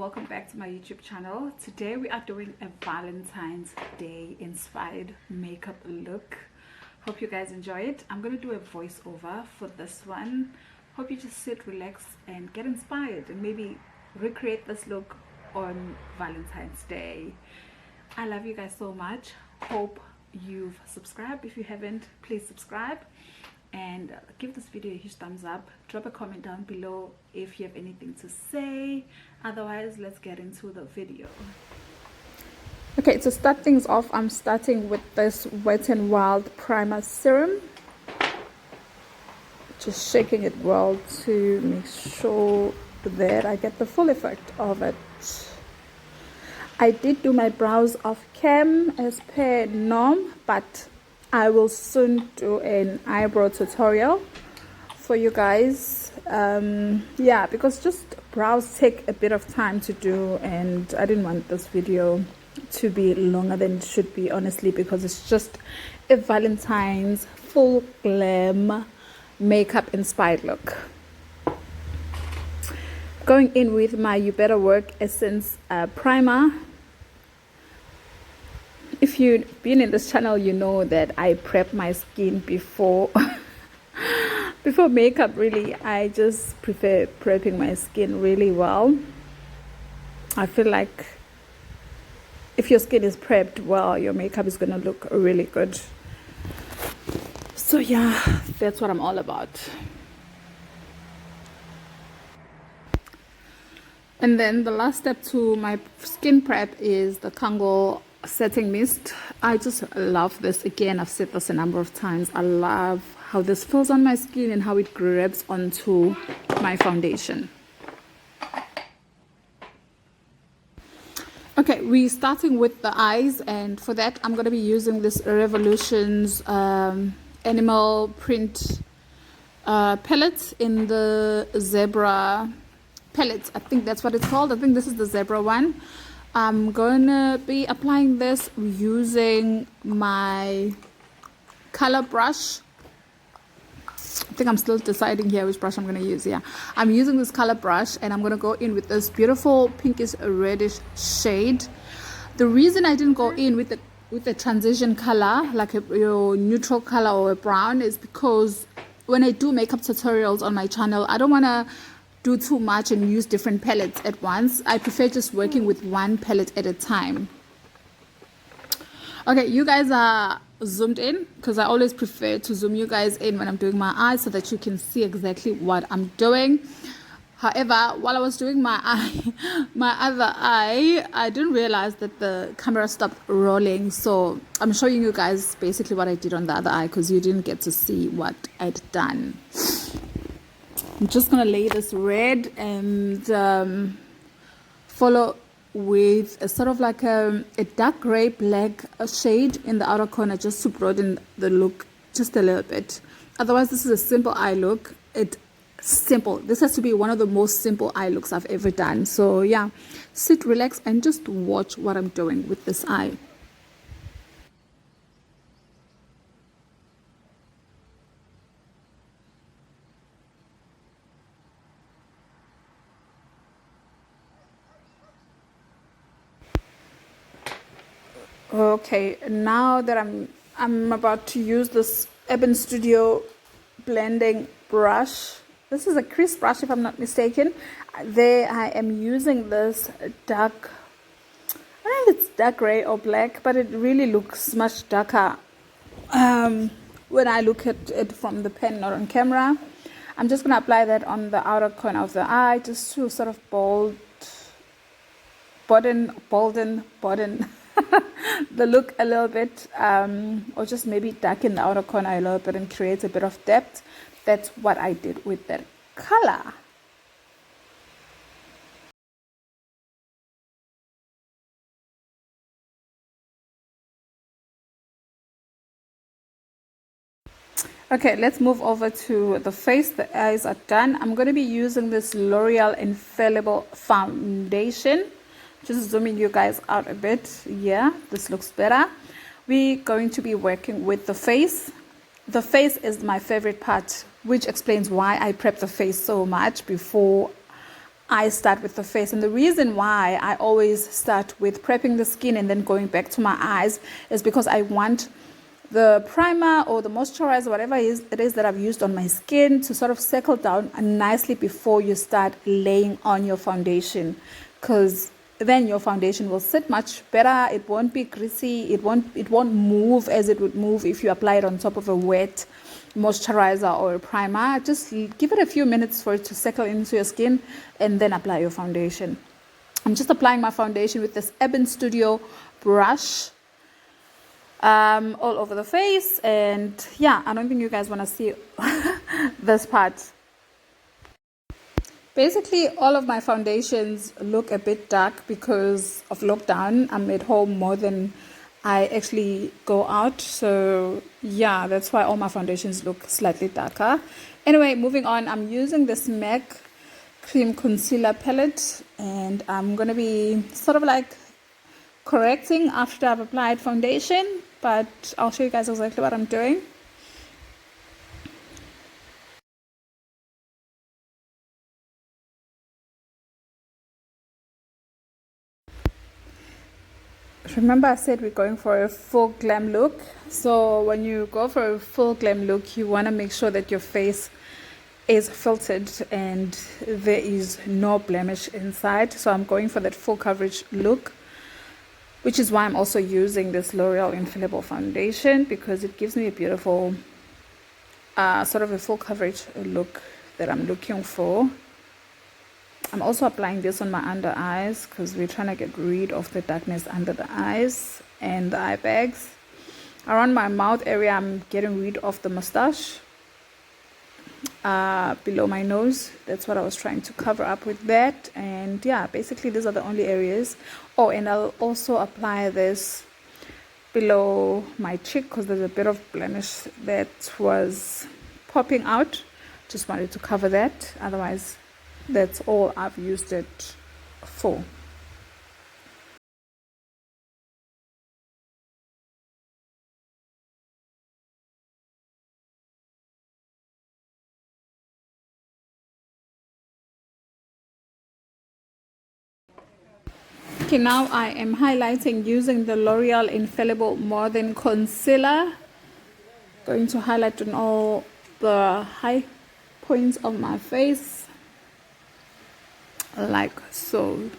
welcome back to my YouTube channel. Today we are doing a Valentine's Day inspired makeup look. Hope you guys enjoy it. I'm gonna do a voiceover for this one. Hope you just sit, relax and get inspired and maybe recreate this look on Valentine's Day. I love you guys so much. Hope you've subscribed. If you haven't, please subscribe and give this video a huge thumbs up. Drop a comment down below if you have anything to say. Otherwise, let's get into the video. Okay, to start things off, I'm starting with this Wet n Wild primer serum. Just shaking it well to make sure that I get the full effect of it. I did do my brows off cam as per norm, but I will soon do an eyebrow tutorial for you guys. Yeah, because just brows take a bit of time to do, and I didn't want this video to be longer than it should be, honestly, because it's just a Valentine's full glam makeup inspired look. Going in with my You Better Work Essence primer. If you've been in this channel, you know that I prep my skin before before makeup. Really, I just prefer prepping my skin really well. I feel like if your skin is prepped well, your makeup is gonna look really good. So yeah, that's what I'm all about. And then the last step to my skin prep is the Kango setting mist. I just love this. Again, I've said this a number of times. I love how this feels on my skin and how it grabs onto my foundation. Okay, we're starting with the eyes, and for that I'm going to be using this Revolutions animal print palette in the zebra palette. I think that's what it's called. I think this is the zebra one. I'm gonna be applying this using my color brush. I think I'm still deciding here which brush I'm gonna use. Yeah, I'm using this color brush, and I'm gonna go in with this beautiful pinkish reddish shade. The reason I didn't go in with the transition color, like your neutral color or a brown, is because when I do makeup tutorials on my channel, I don't wanna do too much and use different palettes at once. I prefer just working with one palette at a time. Okay, you guys are zoomed in because I always prefer to zoom you guys in when I'm doing my eyes so that you can see exactly what I'm doing. However, while I was doing my eye, my other eye, I didn't realize that the camera stopped rolling. So I'm showing you guys basically what I did on the other eye because you didn't get to see what I'd done. I'm just gonna lay this red and follow with a sort of like a dark gray black shade in the outer corner, just to broaden the look just a little bit. Otherwise, this is a simple eye look. It's simple. This has to be one of the most simple eye looks I've ever done. So yeah, sit, relax, and just watch what I'm doing with this eye. Okay, now that I'm about to use this Urban Studio blending brush. This is a crisp brush if I'm not mistaken. There I am using this dark, I don't know if it's dark gray or black, but it really looks much darker when I look at it from the pen, not on camera. I'm just going to apply that on the outer corner of the eye just to sort of bolden the look a little bit, or just maybe darken the outer corner a little bit and create a bit of depth. That's what I did with that color. Okay, let's move over to the face. The eyes are done. I'm going to be using this L'Oreal Infallible Foundation. Just zooming you guys out a bit. Yeah, this looks better. We're going to be working with the face. The face is my favorite part, which explains why I prep the face so much before I start with the face. And the reason why I always start with prepping the skin and then going back to my eyes is because I want the primer or the moisturizer, whatever it is that I've used on my skin, to sort of settle down nicely before you start laying on your foundation, because then your foundation will sit much better. It won't be greasy. It won't move as it would move if you apply it on top of a wet moisturizer or a primer. Just give it a few minutes for it to settle into your skin and then apply your foundation. I'm just applying my foundation with this Urban Studio brush all over the face, and yeah, I don't think you guys want to see this part. Basically, all of my foundations look a bit dark because of lockdown. I'm at home more than I actually go out, so yeah, that's why all my foundations look slightly darker. Anyway, moving on, I'm using this MAC cream concealer palette, and I'm gonna be sort of like correcting after I've applied foundation, but I'll show you guys exactly what I'm doing. Remember I said we're going for a full glam look. So when you go for a full glam look, you want to make sure that your face is filtered and there is no blemish inside. So I'm going for that full coverage look, which is why I'm also using this L'Oreal Infallible foundation, because it gives me a beautiful sort of a full coverage look that I'm looking for. I'm also applying this on my under eyes because we're trying to get rid of the darkness under the eyes and the eye bags. Around my mouth area, I'm getting rid of the mustache below my nose. That's what I was trying to cover up with that. And yeah, basically these are the only areas. Oh, and I'll also apply this below my cheek because there's a bit of blemish that was popping out. Just wanted to cover that. Otherwise, that's all I've used it for. Okay, now I am highlighting using the L'Oreal Infallible More Than Concealer. Going to highlight on all the high points of my face, like so.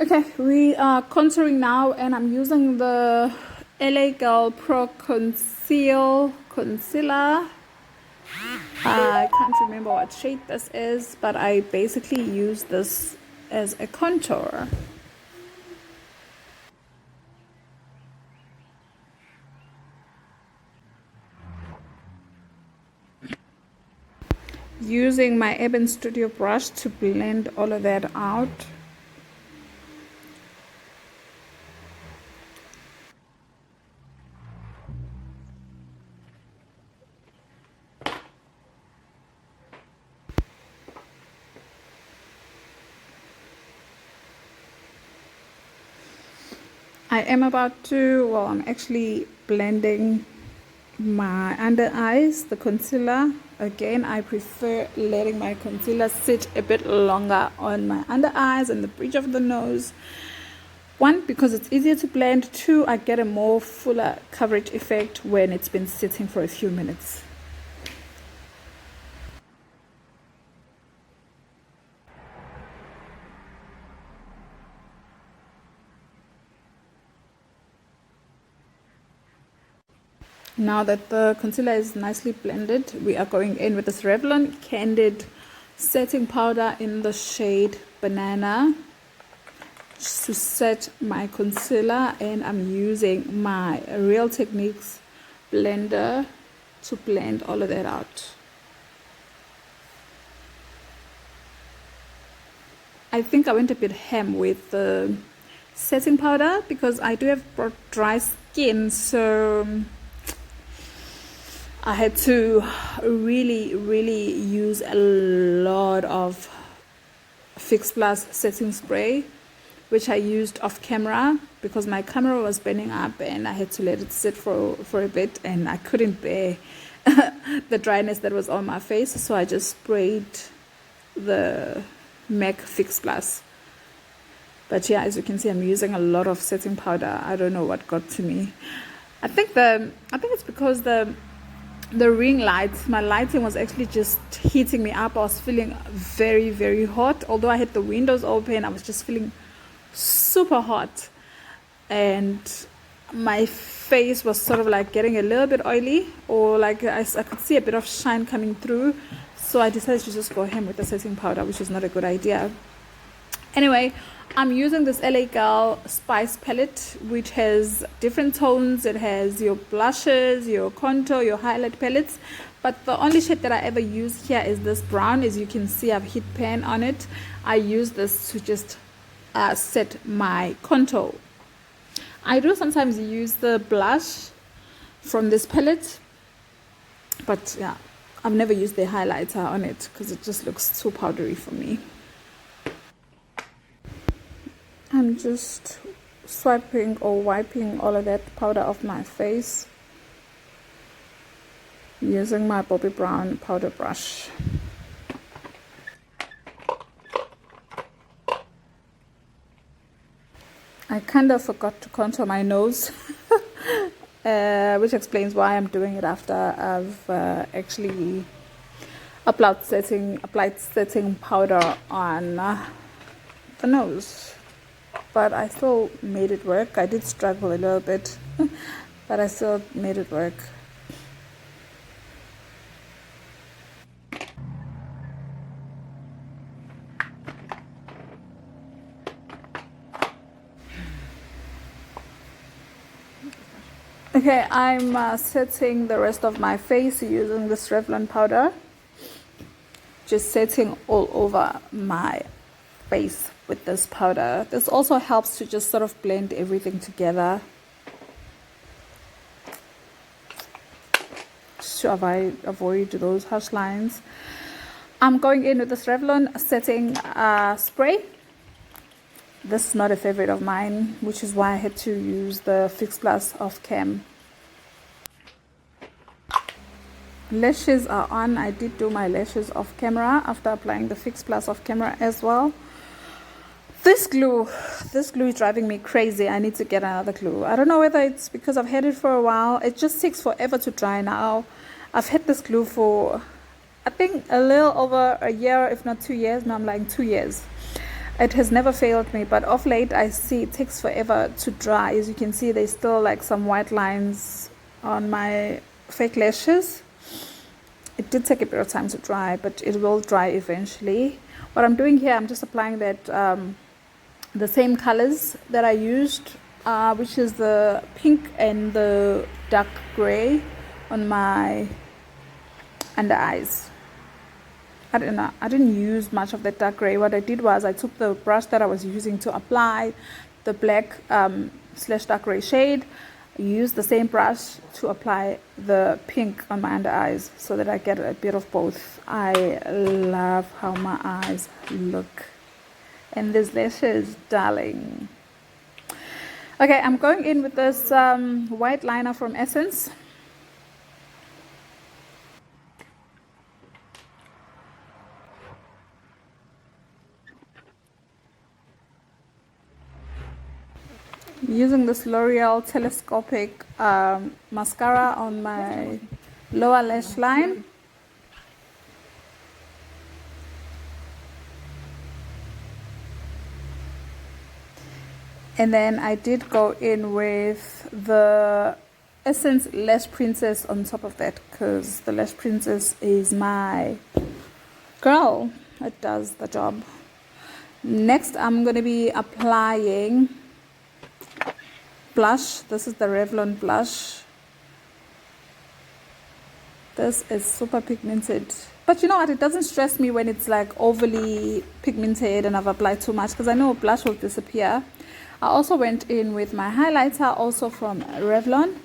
Okay, we are contouring now, and I'm using the LA Girl Pro Concealer. I can't remember what shade this is, but I basically use this as a contour. Using my Urban Studio brush to blend all of that out. I am about to, well, I'm actually blending my under eyes, the concealer. Again, I prefer letting my concealer sit a bit longer on my under eyes and the bridge of the nose. One, because it's easier to blend. Two, I get a more fuller coverage effect when it's been sitting for a few minutes. Now that the concealer is nicely blended, we are going in with this Revlon Candid setting powder in the shade Banana to set my concealer, and I'm using my Real Techniques blender to blend all of that out. I think I went a bit ham with the setting powder because I do have dry skin, so I had to really use a lot of Fix Plus setting spray, which I used off camera because my camera was burning up and I had to let it sit for a bit, and I couldn't bear the dryness that was on my face, so I just sprayed the MAC Fix Plus. But yeah, as you can see, I'm using a lot of setting powder. I don't know what got to me. I think it's because the ring light, my lighting was actually just heating me up. I was feeling very hot. Although I had the windows open, I was just feeling super hot, and my face was sort of like getting a little bit oily, or like I could see a bit of shine coming through. So I decided to just go ham with the setting powder, which was not a good idea. Anyway, I'm using this LA Girl Spice palette, which has different tones. It has your blushes, your contour, your highlight palettes. But the only shade that I ever use here is this brown. As you can see, I've hit pan on it. I use this to just set my contour. I do sometimes use the blush from this palette, but yeah, I've never used the highlighter on it because it just looks too powdery for me. I'm just swiping or wiping all of that powder off my face using my Bobbi Brown powder brush. I kind of forgot to contour my nose, which explains why I'm doing it after I've actually applied setting powder on the nose. But I still made it work. I did struggle a little bit, but I still made it work. Okay, I'm setting the rest of my face using this Revlon powder. Just setting all over my face with this powder. This also helps to just sort of blend everything together, just to avoid those harsh lines. I'm going in with this Revlon setting spray. This is not a favorite of mine, which is why I had to use the Fix Plus off cam. Lashes are on. I did do my lashes off camera after applying the Fix Plus off camera as well. This glue is driving me crazy. I need to get another glue. I don't know whether it's because I've had it for a while. It just takes forever to dry now. I've had this glue for, I think, a little over a year, if not 2 years. No, I'm lying, 2 years. It has never failed me, but of late I see it takes forever to dry. As you can see, there's still like some white lines on my fake lashes. It did take a bit of time to dry, but it will dry eventually. What I'm doing here, I'm just applying that the same colors that I used, which is the pink and the dark gray on my under eyes. I didn't use much of that dark gray. What I did was I took the brush that I was using to apply the black slash dark gray shade, use the same brush to apply the pink on my under eyes so that I get a bit of both. I love how my eyes look. And these lashes, darling. Okay, I'm going in with this white liner from Essence. Using this L'Oreal telescopic mascara on my lower lash line. And then I did go in with the Essence Lash Princess on top of that, because the Lash Princess is my girl. It does the job. Next, I'm going to be applying blush. This is the Revlon blush. This is super pigmented, but you know what, it doesn't stress me when it's like overly pigmented and I've applied too much, because I know blush will disappear. I also went in with my highlighter, also from Revlon.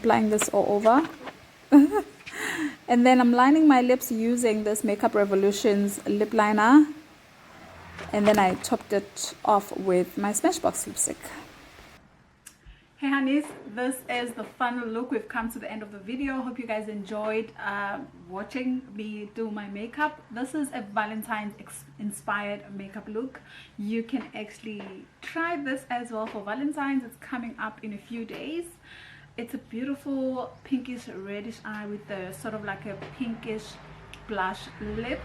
applying this all over. And then I'm lining my lips using this Makeup Revolutions lip liner. And then I topped it off with my Smashbox lipstick. Hey honeys, this is the final look. We've come to the end of the video. Hope you guys enjoyed watching me do my makeup. This is a Valentine's inspired makeup look. You can actually try this as well for Valentine's. It's coming up in a few days. It's a beautiful pinkish reddish eye with a sort of like a pinkish blush lip.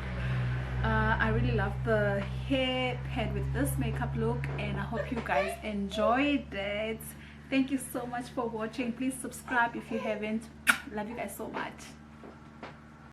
I really love the hair paired with this makeup look, and I hope you guys enjoyed it. Thank you so much for watching. Please subscribe if you haven't. Love you guys so much.